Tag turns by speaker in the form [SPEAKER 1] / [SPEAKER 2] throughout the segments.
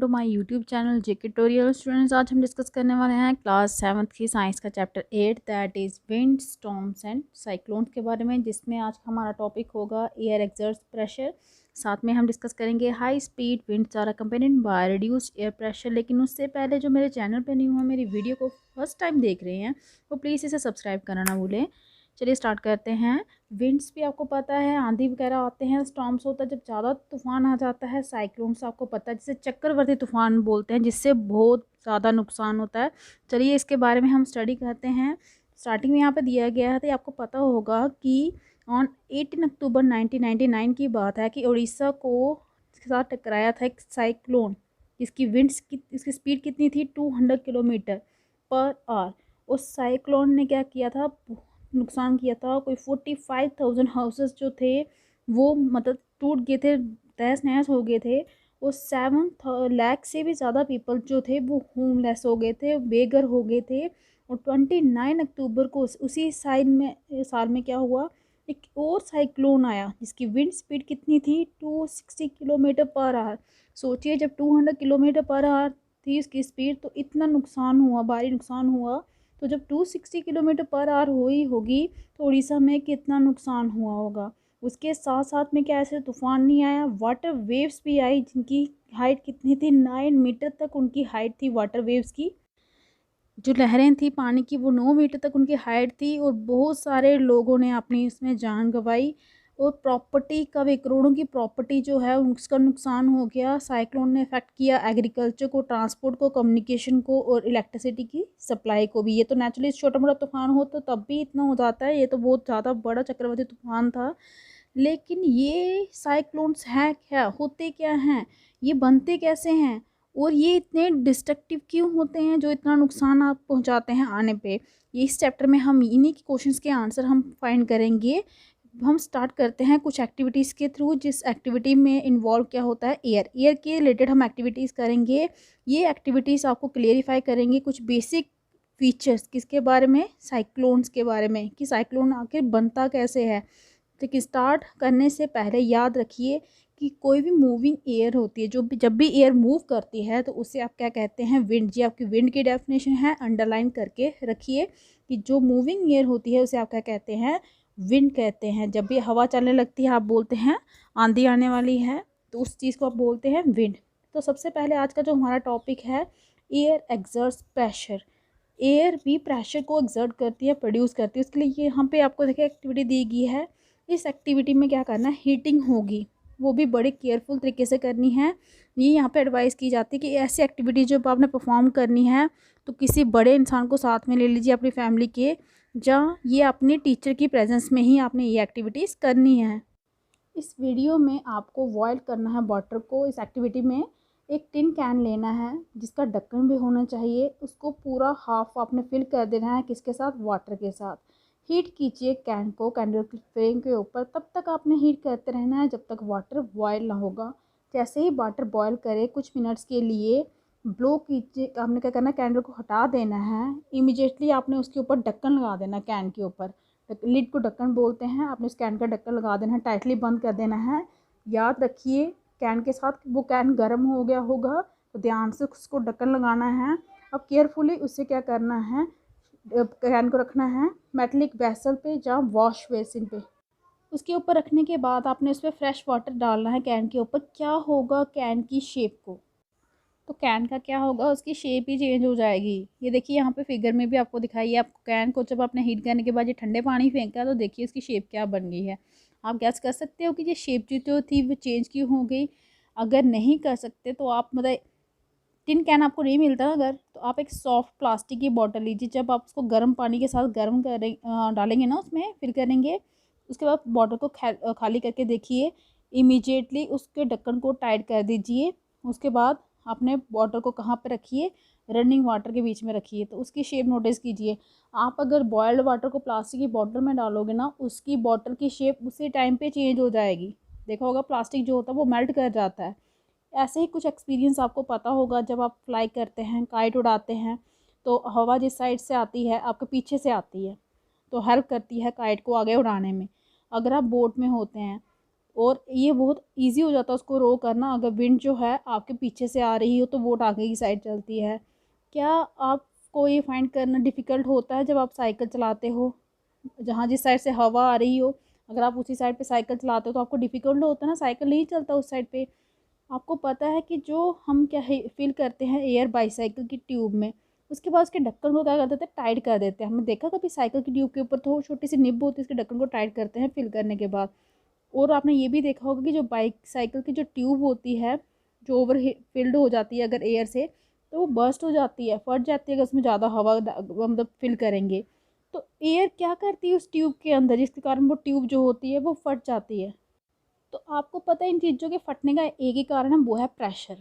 [SPEAKER 1] To my YouTube channel JK tutorial. Students, आज हम discuss करने वाले हैं क्लास 7th की साइंस का chapter 8 that is wind, storms and cyclones के बारे में, जिसमें आज हमारा टॉपिक होगा एयर एक्सर्ट्स प्रेशर। साथ में हम डिस्कस करेंगे high speed winds are accompanied by reduced air pressure. लेकिन उससे पहले जो मेरे चैनल पर न्यू है, मेरी वीडियो को फर्स्ट टाइम देख रहे हैं, वो प्लीज़ इसे सब्सक्राइब करना ना भूलें। चलिए स्टार्ट करते हैं। विंड्स भी आपको पता है, आंधी वगैरह आते हैं, स्टॉर्म्स होता है जब ज़्यादा तूफान आ जाता है, साइक्लोन्स आपको पता है जिसे चक्रवर्ती तूफान बोलते हैं, जिससे बहुत ज़्यादा नुकसान होता है। चलिए इसके बारे में हम स्टडी करते हैं। स्टार्टिंग में यहाँ पे दिया गया है, तो आपको पता होगा कि ऑन 18 अक्टूबर 1999 की बात है कि उड़ीसा को के साथ टकराया था एक साइक्लोन। इसकी विंड्स की इसकी स्पीड कितनी थी, 200 किलोमीटर पर आवर। उस साइक्लोन ने क्या किया था, नुकसान किया था। कोई 45,000 हाउसेस जो थे वो मतलब टूट गए थे, तहस नहस हो गए थे। और 7 लाख से भी ज़्यादा पीपल जो थे वो होमलेस हो गए थे, बेघर हो गए थे। और 29 अक्टूबर को उसी साल में क्या हुआ, एक और साइक्लोन आया जिसकी विंड स्पीड कितनी थी, 260 किलोमीटर पर आवर। सोचिए, जब 200 किलोमीटर पर आवर थी इसकी स्पीड, तो इतना नुकसान हुआ, भारी नुकसान हुआ। तो जब 260 किलोमीटर पर आवर हुई होगी, तो उड़ीसा में कितना नुकसान हुआ होगा। उसके साथ साथ में क्या ऐसे तूफान नहीं आया, वाटर वेव्स भी आई, जिनकी हाइट कितनी थी, 9 मीटर तक उनकी हाइट थी। वाटर वेव्स की जो लहरें थी पानी की, वो 9 मीटर तक उनकी हाइट थी। और बहुत सारे लोगों ने अपनी इसमें जान गंवाई। और प्रॉपर्टी का भी, करोड़ों की प्रॉपर्टी जो है उसका नुकसान हो गया। साइक्लोन ने इफेक्ट किया एग्रीकल्चर को, ट्रांसपोर्ट को, कम्युनिकेशन को और इलेक्ट्रिसिटी की सप्लाई को भी। ये तो नेचुरली छोटा मोटा तूफान हो तो तब भी इतना हो जाता है, ये तो बहुत ज़्यादा बड़ा चक्रवाती तूफान था। लेकिन ये साइक्लोन्स हैं क्या, होते क्या हैं, ये बनते कैसे हैं, और ये इतने डिस्ट्रक्टिव क्यों होते हैं जो इतना नुकसान आप पहुंचाते हैं आने पे। ये इस चैप्टर में हम इन्हीं के क्वेश्चंस के आंसर हम फाइंड करेंगे। हम स्टार्ट करते हैं कुछ एक्टिविटीज़ के थ्रू, जिस एक्टिविटी में इन्वॉल्व क्या होता है, एयर के रिलेटेड हम एक्टिविटीज़ करेंगे। ये एक्टिविटीज़ आपको क्लियरिफाई करेंगे कुछ बेसिक फीचर्स, किसके बारे में, साइक्लोन्स के बारे में, कि साइक्लोन आखिर बनता कैसे है। तो स्टार्ट करने से पहले याद रखिए कि कोई भी मूविंग एयर होती है, जब भी एयर मूव करती है, तो उसे आप क्या कहते हैं, विंड। जी आपकी विंड की डेफिनेशन है, अंडरलाइन करके रखिए कि जो मूविंग एयर होती है उसे आप क्या कहते हैं, विंड कहते हैं। जब भी हवा चलने लगती है, आप बोलते हैं आंधी आने वाली है, तो उस चीज़ को आप बोलते हैं विंड। तो सबसे पहले आज का जो हमारा टॉपिक है, एयर एक्सर्ट्स प्रेशर। एयर भी प्रेशर को एक्सर्ट करती है, प्रोड्यूस करती है। उसके लिए ये यहाँ पे आपको देखिए एक्टिविटी दी गई है। इस एक्टिविटी में क्या करना है, हीटिंग होगी, वो भी बड़े केयरफुल तरीके से करनी है। ये यहाँ पे एडवाइस की जाती है कि ऐसी एक्टिविटी जब आपने परफॉर्म करनी है, तो किसी बड़े इंसान को साथ में ले लीजिए अपनी फैमिली के, जहाँ ये अपने टीचर की प्रेजेंस में ही आपने ये एक्टिविटीज़ करनी है। इस वीडियो में आपको बॉयल करना है वाटर को। इस एक्टिविटी में एक टिन कैन लेना है जिसका ढक्कन भी होना चाहिए। उसको पूरा हाफ आपने फिल कर देना है, किसके साथ, वाटर के साथ। हीट कीजिए कैन को कैंडल फ्लेम के ऊपर। तब तक आपने हीट करते रहना है जब तक वाटर बॉयल ना होगा। जैसे ही वाटर बॉयल करे कुछ मिनट्स के लिए ब्लो कीजिए। आपने क्या करना है, कैंडल को हटा देना है। इमीडिएटली आपने उसके ऊपर ढक्कन लगा देना, कैन के ऊपर। लिड को ढक्कन बोलते हैं। आपने उस कैन का ढक्कन लगा देना है, टाइटली बंद कर देना है। याद रखिए कैन के साथ वो कैन गर्म हो गया होगा, तो ध्यान से उसको ढक्कन लगाना है। अब केयरफुली उससे क्या करना है, कैन को रखना है मेटलिक वेसल पे, जहाँ वॉश बेसिन पे। उसके ऊपर रखने के बाद आपने उसमें फ्रेश वाटर डालना है कैन के ऊपर। क्या होगा, कैन की शेप को, तो कैन का क्या होगा, उसकी शेप ही चेंज हो जाएगी। ये देखिए यहाँ पे फिगर में भी आपको दिखाई है। आपको कैन को जब आपने हीट करने के बाद ये ठंडे पानी फेंका, तो देखिए इसकी शेप क्या बन गई है। आप गैस कर सकते हो कि ये शेप जो थी वो चेंज क्यों हो गई। अगर नहीं कर सकते तो आप मतलब टिन कैन आपको नहीं मिलता अगर, तो आप एक सॉफ्ट प्लास्टिक की बॉटल लीजिए। जब आप उसको गर्म पानी के साथ गर्म डालेंगे ना, उसमें फिल करेंगे, उसके बाद बॉटल को खाली करके देखिए, इमीडिएटली उसके ढक्कन को टाइट कर दीजिए। उसके बाद आपने बॉटल को कहाँ पे रखिए, रनिंग वाटर के बीच में रखिए, तो उसकी शेप नोटिस कीजिए। आप अगर बॉयल्ड वाटर को प्लास्टिक की बॉटल में डालोगे ना, उसकी बॉटल की शेप उसी टाइम पे चेंज हो जाएगी। देखा होगा प्लास्टिक जो होता है वो मेल्ट कर जाता है। ऐसे ही कुछ एक्सपीरियंस आपको पता होगा जब आप फ्लाई करते हैं, काइट उड़ाते हैं, तो हवा जिस साइड से आती है आपके पीछे से आती है, तो हेल्प करती है काइट को आगे उड़ाने में। अगर आप बोट में होते हैं, और ये बहुत इजी हो जाता है उसको रो करना। अगर विंड जो है आपके पीछे से आ रही हो तो बोट आगे की साइड चलती है। क्या आपको ये फाइंड करना डिफ़िकल्ट होता है जब आप साइकिल चलाते हो, जहाँ जिस साइड से हवा आ रही हो, अगर आप उसी साइड पे साइकिल चलाते हो तो आपको डिफ़िकल्ट होता है ना, साइकिल नहीं चलता उस साइड पे। आपको पता है कि जो हम क्या है फील करते हैं एयर बाईसाइकिल की ट्यूब में, उसके बाद उसके ढक्कन को क्या कर देते हैं, टाइट कर देते हैं। हमने देखा कभी साइकिल की ट्यूब के ऊपर तो छोटी सी निब होती है, उसके ढक्कन को टाइट करते हैं फिल करने के बाद। और आपने ये भी देखा होगा कि जो बाइक साइकिल की जो ट्यूब होती है, जो ओवर फिल्ड हो जाती है अगर एयर से, तो वो बर्स्ट हो जाती है, फट जाती है अगर उसमें ज़्यादा हवा मतलब फिल करेंगे। तो एयर क्या करती है उस ट्यूब के अंदर, जिसके कारण वो ट्यूब जो होती है वो फट जाती है। तो आपको पता है इन चीज़ों के फटने का एक ही कारण है, वो है प्रेशर।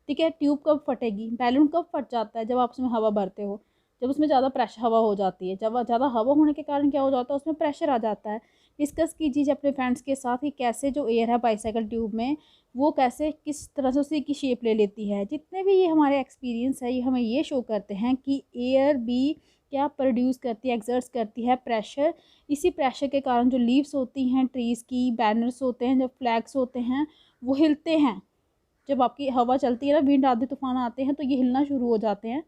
[SPEAKER 1] ठीक है, ट्यूब कब फटेगी, बैलून कब फट जाता है, जब आप उसमें हवा भरते हो, जब उसमें ज़्यादा प्रेशर हवा हो जाती है। जब ज़्यादा हवा होने के कारण क्या हो जाता है, उसमें प्रेशर आ जाता है। डिस्कस कीजिए अपने फ्रेंड्स के साथ कि कैसे जो एयर है बाईसाइकिल ट्यूब में, वो कैसे किस तरह से उसी की शेप ले लेती है। जितने भी ये हमारे एक्सपीरियंस है ये हमें ये शो करते हैं कि एयर भी क्या प्रोड्यूस करती है, एक्सर्ट्स करती है प्रेशर। इसी प्रेशर के कारण जो लीव्स होती हैं ट्रीज़ की, बैनर्स होते हैं, जो फ्लैग्स होते हैं, वो हिलते हैं। जब आपकी हवा चलती है ना, विंड आंधी तूफान आते हैं तो ये हिलना शुरू हो जाते हैं।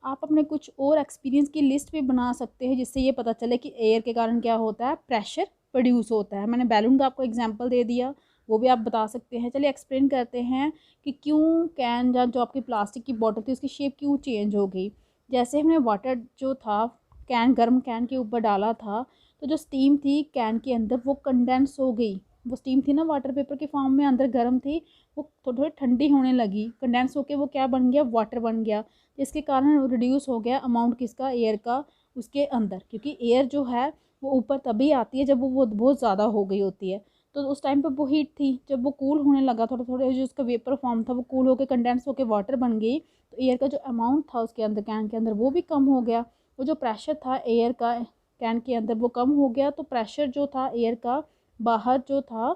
[SPEAKER 1] आप अपने कुछ और एक्सपीरियंस की लिस्ट भी बना सकते हैं जिससे ये पता चले कि एयर के कारण क्या होता है, प्रेशर प्रोड्यूस होता है। मैंने बैलून का आपको एग्जांपल दे दिया, वो भी आप बता सकते हैं। चलिए एक्सप्लेन करते हैं कि क्यों कैन या जो आपकी प्लास्टिक की बॉटल थी उसकी शेप क्यों चेंज हो गई। जैसे हमने वाटर जो था, कैन गर्म कैन के ऊपर डाला था, तो जो स्टीम थी कैन के अंदर वो कंडेंस हो गई। वो स्टीम थी ना वाटर पेपर के फॉर्म में, अंदर गर्म थी, वो थोड़ी थोड़ी ठंडी होने लगी, कंडेंस होके वो क्या बन गया, वाटर बन गया। जिसके कारण रिड्यूस हो गया अमाउंट किसका, एयर का उसके अंदर। क्योंकि एयर जो है वो ऊपर तभी आती है जब वो बहुत ज़्यादा हो गई होती है। तो उस टाइम पे वो हीट थी, जब वो कूल होने लगा थोड़ा थोड़ा, जो उसका वेपर फॉर्म था वो कूल होकर कंडेंस होकर वाटर बन गई, तो एयर का जो अमाउंट था उसके अंदर कैन के अंदर वो भी कम हो गया। वो जो प्रेशर था एयर का कैन के अंदर वो कम हो गया, तो प्रेशर जो था एयर का बाहर जो था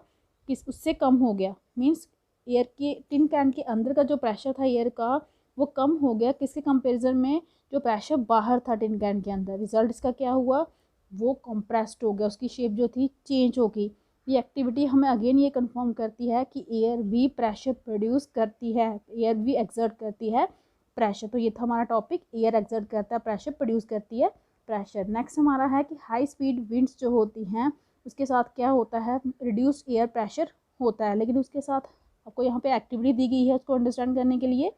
[SPEAKER 1] किस उससे कम हो गया। मीन्स एयर के टिन कैन के अंदर का जो प्रेशर था एयर का वो कम हो गया किसके कंपैरिजन में, जो प्रेशर बाहर था टिन कैन के अंदर। रिजल्ट इसका क्या हुआ, वो कंप्रेस्ड हो गया, उसकी शेप जो थी चेंज हो गई। ये एक्टिविटी हमें अगेन ये कंफर्म करती है कि एयर भी प्रेशर प्रोड्यूस करती है, एयर भी एक्सर्ट करती है प्रेशर। तो ये था हमारा टॉपिक, एयर एक्सर्ट करता है प्रेशर, प्रोड्यूस करती है प्रेशर। नेक्स्ट हमारा है कि हाई स्पीड विंड्स जो होती हैं उसके साथ क्या होता है, रिड्यूस्ड एयर प्रेशर होता है। लेकिन उसके साथ आपको यहाँ पे एक्टिविटी दी गई है उसको अंडरस्टैंड करने के लिए।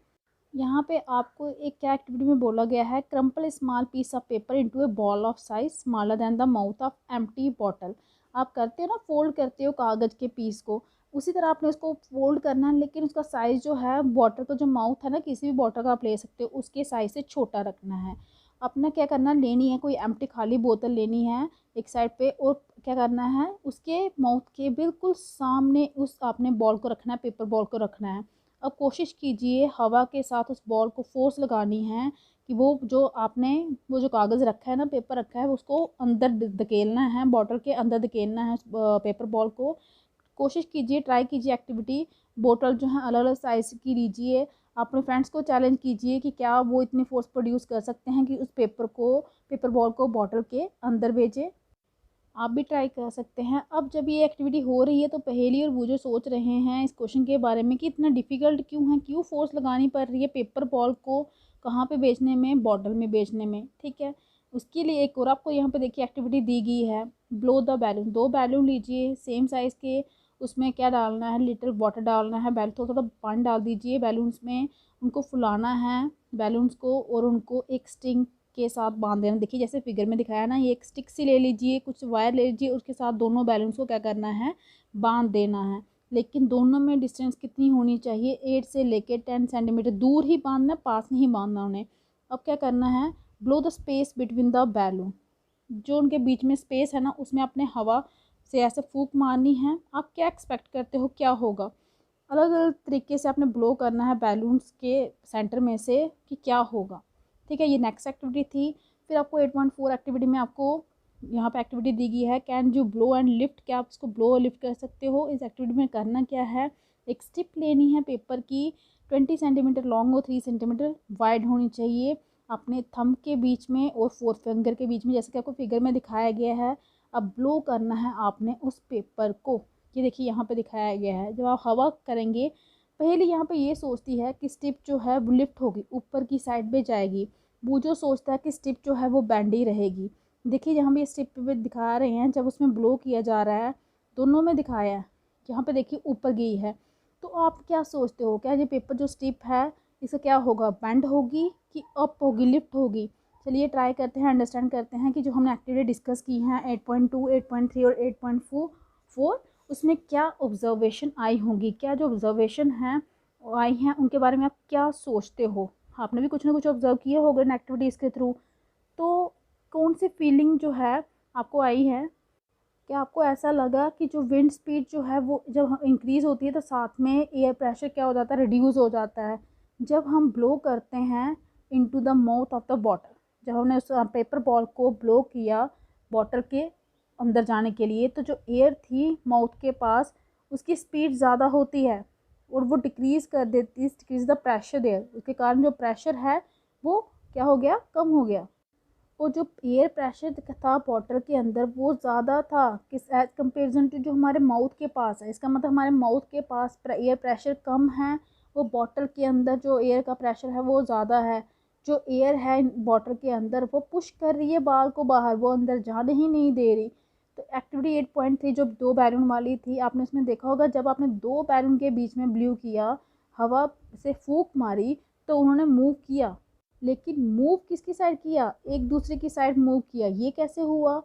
[SPEAKER 1] यहाँ पे आपको एक क्या एक्टिविटी में बोला गया है, crumple small piece of paper into a ball of size smaller than the mouth of empty bottle. आप करते हो ना, फोल्ड करते हो कागज़ के पीस को, उसी तरह आपने उसको फोल्ड करना है, लेकिन उसका साइज़ जो है बॉटल का जो माउथ है ना, किसी भी बॉटल का आप ले सकते हो, उसके साइज़ से छोटा रखना है। अपना क्या करना, लेनी है कोई एम्प्टी खाली बोतल लेनी है एक साइड पे, और क्या करना है उसके माउथ के बिल्कुल सामने उस आपने बॉल को रखना है, पेपर बॉल को रखना है। अब कोशिश कीजिए हवा के साथ उस बॉल को फोर्स लगानी है कि वो जो आपने वो जो कागज़ रखा है ना, पेपर रखा है, उसको अंदर धकेलना है, बॉटल के अंदर धकेलना है पेपर बॉल को। कोशिश कीजिए, ट्राई कीजिए एक्टिविटी। बोतल जो है अलग अलग साइज़ की लीजिए, अपने फ्रेंड्स को चैलेंज कीजिए कि क्या वो इतनी फोर्स प्रोड्यूस कर सकते हैं कि उस पेपर बॉल को बॉटल के अंदर भेजें। आप भी ट्राई कर सकते हैं। अब जब ये एक्टिविटी हो रही है तो पहेली और बूझो सोच रहे हैं इस क्वेश्चन के बारे में कि इतना डिफ़िकल्ट क्यों है, क्यों फोर्स लगानी पड़ रही है पेपर बॉल को कहाँ पे बेचने में, बॉटल में बेचने में। ठीक है, उसके लिए एक और आपको यहाँ पे देखिए एक्टिविटी दी गई है, ब्लो द बैलून। 2 बैलून लीजिए सेम साइज़ के, उसमें क्या डालना है, लिटिल वाटर डालना है, बैलून थोड़ा थोड़ा पानी डाल दीजिए बैलून्स में, उनको फुलाना है बैलून्स को, और उनको एक स्ट्रिंग के साथ बांध देना। देखिए जैसे फिगर में दिखाया ना, ये एक स्टिक सी ले लीजिए, कुछ वायर ले लीजिए, उसके साथ दोनों बैलून्स को क्या करना है, बांध देना है। लेकिन दोनों में डिस्टेंस कितनी होनी चाहिए, 8 से लेके 10 सेंटीमीटर दूर ही बांधना, पास नहीं बांधना उन्हें। अब क्या करना है, blow the space between the balloon, जो उनके बीच में स्पेस है ना उसमें अपने हवा से ऐसे फूंक मारनी है। आप क्या एक्सपेक्ट करते हो क्या होगा, अलग अलग तरीके से आपने ब्लो करना है बैलून्स के सेंटर में से कि क्या होगा। ठीक है, ये नेक्स्ट एक्टिविटी थी। फिर आपको 8.4 एक्टिविटी में आपको यहाँ पे एक्टिविटी दी गई है, can you blow and lift, क्या आप इसको ब्लो और लिफ्ट कर सकते हो। इस एक्टिविटी में करना क्या है, एक स्टिप लेनी है पेपर की, 20 सेंटीमीटर लॉन्ग और 3 सेंटीमीटर वाइड होनी चाहिए, अपने थंब के बीच में और 4 फिंगर के बीच में, जैसे कि आपको फिगर में दिखाया गया है। अब ब्लो करना है आपने उस पेपर को। ये देखिए यहाँ पे दिखाया गया है। जब आप हवा करेंगे, पहले यहाँ पे ये सोचती है कि स्टिप जो है वो लिफ्ट होगी, ऊपर की साइड पे जाएगी। वो जो सोचता है कि स्टिप जो है वो बैंडी रहेगी। देखिए यहाँ पे स्टिप पे दिखा रहे हैं, जब उसमें ब्लो किया जा रहा है, दोनों में दिखाया है। यहाँ पे देखिए ऊपर गई है। तो आप क्या सोचते हो, क्या ये पेपर जो स्टिप है इसका क्या होगा, बैंड होगी कि अप होगी, लिफ्ट होगी? चलिए ट्राई करते हैं, अंडरस्टैंड करते हैं कि जो हमने एक्टिविटी डिस्कस की हैं 8.2, 8.3 और 8.4 उसमें क्या ऑब्जर्वेशन आई होंगी, क्या जो ऑब्जर्वेशन हैं आई हैं उनके बारे में आप क्या सोचते हो। आपने भी कुछ ना कुछ ऑब्जर्व किया होगा इन एक्टिविटीज़ के थ्रू। तो कौन सी फीलिंग जो है आपको आई है? क्या आपको ऐसा लगा कि जो विंड स्पीड जो है वो जब इंक्रीज़ होती है तो साथ में एयर प्रेशर क्या हो जाता है, रिड्यूस हो जाता है। जब हम ब्लो करते हैं into the mouth of the bottle, जब हमने उस पेपर बॉल को ब्लो किया बॉटल के अंदर जाने के लिए, तो जो एयर थी माउथ के पास उसकी स्पीड ज़्यादा होती है और वो डिक्रीज़ कर देती है, डिक्रीज द प्रेशर देयर। उसके कारण जो प्रेशर है वो क्या हो गया, कम हो गया। और जो एयर प्रेशर था बॉटल के अंदर वो ज़्यादा था किस एज कम्पेरिजन टू जो हमारे माउथ के पास है। इसका मतलब हमारे माउथ के पास एयर प्रेशर कम है, वो बॉटल के अंदर जो एयर का प्रेशर है वो ज़्यादा है। जो एयर है बॉटल के अंदर वो पुश कर रही है बाल को बाहर, वो अंदर जाने ही नहीं दे रही। तो एक्टिविटी 8.3 जो 2 बैलून वाली थी, आपने उसमें देखा होगा जब आपने 2 बैलून के बीच में ब्लू किया, हवा से फूंक मारी तो उन्होंने मूव किया, लेकिन मूव किसकी साइड किया, एक दूसरे की साइड मूव किया। ये कैसे हुआ?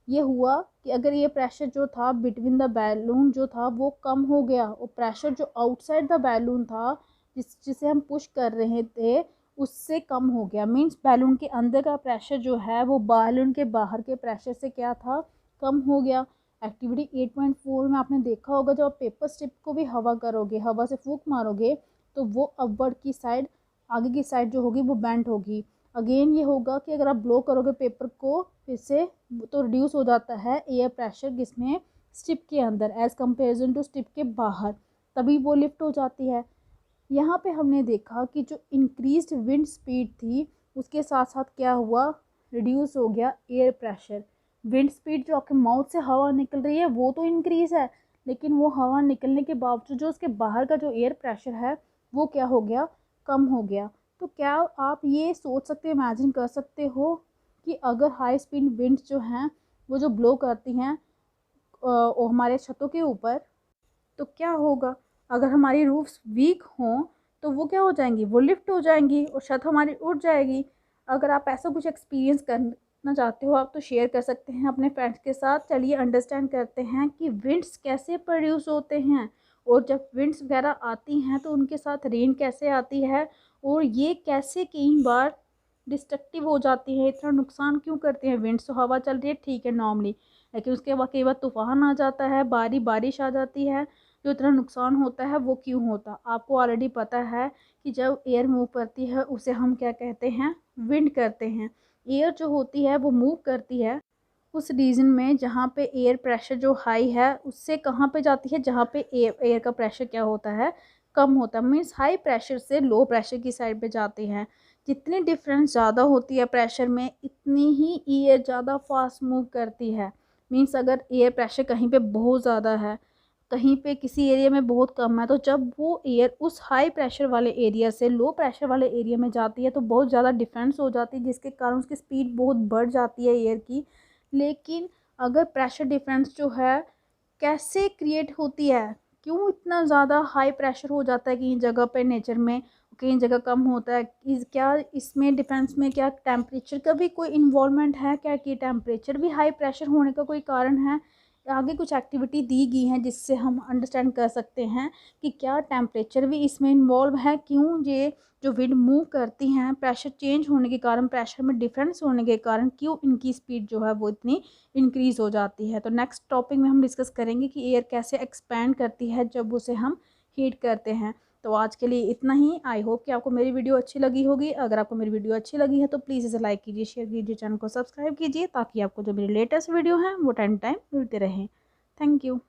[SPEAKER 1] ये हुआ कि अगर ये प्रेशर जो था बिटवीन द बैलून जो था वो कम हो गया, और प्रेशर जो आउटसाइड द बैलून था जिसे हम पुश कर रहे थे उससे कम हो गया। मींस बैलून के अंदर का प्रेशर जो है वो बैलून के बाहर के प्रेशर से क्या था, कम हो गया। एक्टिविटी 8.4 में आपने देखा होगा जब आप पेपर स्ट्रिप को भी हवा करोगे, हवा से फूंक मारोगे, तो वो अपवर्ड की साइड, आगे की साइड जो होगी वो बेंट होगी। अगेन ये होगा कि अगर आप ब्लो करोगे पेपर को फिर से, तो रिड्यूस हो जाता है एयर प्रेशर किसमें, स्ट्रिप के अंदर एज कंपेरिजन टू स्ट्रिप के बाहर, तभी वो लिफ्ट हो जाती है। यहाँ पे हमने देखा कि जो इंक्रीज्ड विंड स्पीड थी उसके साथ साथ क्या हुआ, रिड्यूस हो गया एयर प्रेशर। विंड स्पीड जो आपके माउथ से हवा निकल रही है वो तो इंक्रीज़ है, लेकिन वो हवा निकलने के बावजूद जो उसके बाहर का जो एयर प्रेशर है वो क्या हो गया, कम हो गया। तो क्या आप ये सोच सकते, इमेजिन कर सकते हो कि अगर हाई स्पीड विंड्स जो हैं वो जो ब्लो करती हैं वो हमारे छतों के ऊपर, तो क्या होगा? अगर हमारी रूफ्स वीक हों तो वो क्या हो जाएंगी, वो लिफ्ट हो जाएंगी और छत हमारी उड़ जाएगी। अगर आप ऐसा कुछ एक्सपीरियंस करना चाहते हो आप तो शेयर कर सकते हैं अपने फ्रेंड्स के साथ। चलिए अंडरस्टैंड करते हैं कि विंड्स कैसे प्रोड्यूस होते हैं, और जब विंड्स वगैरह आती हैं तो उनके साथ रेन कैसे आती है, और ये कैसे कई बार डिस्ट्रक्टिव हो जाती है, इतना नुकसान क्यों करते हैं। विंड्स तो हवा चल रही है ठीक है नॉर्मली, लेकिन उसके बाद कई बार तूफान आ जाता है, बारिश आ जाती है, जो इतना नुकसान होता है वो क्यों होता। आपको ऑलरेडी पता है कि जब एयर मूव करती है उसे हम क्या कहते हैं, विंड कहते हैं। एयर जो होती है वो मूव करती है उस रीजन में जहाँ पे एयर प्रेशर जो हाई है उससे कहाँ पे जाती है, जहाँ पे एयर का प्रेशर क्या होता है, कम होता है। मीन्स हाई प्रेशर से लो प्रेशर की साइड पे जाती है। जितनी डिफरेंस ज़्यादा होती है प्रेशर में उतनी ही एयर ज़्यादा फास्ट मूव करती है। मीन्स अगर एयर प्रेशर कहीं पे बहुत ज़्यादा है, कहीं पे किसी एरिया में बहुत कम है, तो जब वो एयर उस हाई प्रेशर वाले एरिया से लो प्रेशर वाले एरिया में जाती है तो बहुत ज़्यादा डिफरेंस हो जाती है, जिसके कारण उसकी स्पीड बहुत बढ़ जाती है एयर की। लेकिन अगर प्रेशर डिफरेंस जो है कैसे क्रिएट होती है, क्यों इतना ज़्यादा हाई प्रेशर हो जाता है कहीं जगह पे नेचर में, कहीं जगह कम होता है, क्या इसमें डिफरेंस में क्या टेम्परेचर का भी कोई इन्वॉल्वमेंट है क्या, कि टेम्परेचर भी हाई प्रेशर होने का कोई कारण है? आगे कुछ एक्टिविटी दी गई हैं जिससे हम अंडरस्टैंड कर सकते हैं कि क्या टेम्परेचर भी इसमें इन्वॉल्व है, क्यों ये जो विंड मूव करती हैं प्रेशर चेंज होने के कारण, प्रेशर में डिफरेंस होने के कारण क्यों इनकी स्पीड जो है वो इतनी इंक्रीज़ हो जाती है। तो नेक्स्ट टॉपिक में हम डिस्कस करेंगे कि एयर कैसे एक्सपैंड करती है जब उसे हम हीट करते हैं। तो आज के लिए इतना ही। आई होप कि आपको मेरी वीडियो अच्छी लगी होगी। अगर आपको मेरी वीडियो अच्छी लगी है तो प्लीज़ इसे लाइक कीजिए, शेयर कीजिए, चैनल को सब्सक्राइब कीजिए, ताकि आपको जो मेरी लेटेस्ट वीडियो हैं वो टाइम मिलते रहें। Thank you.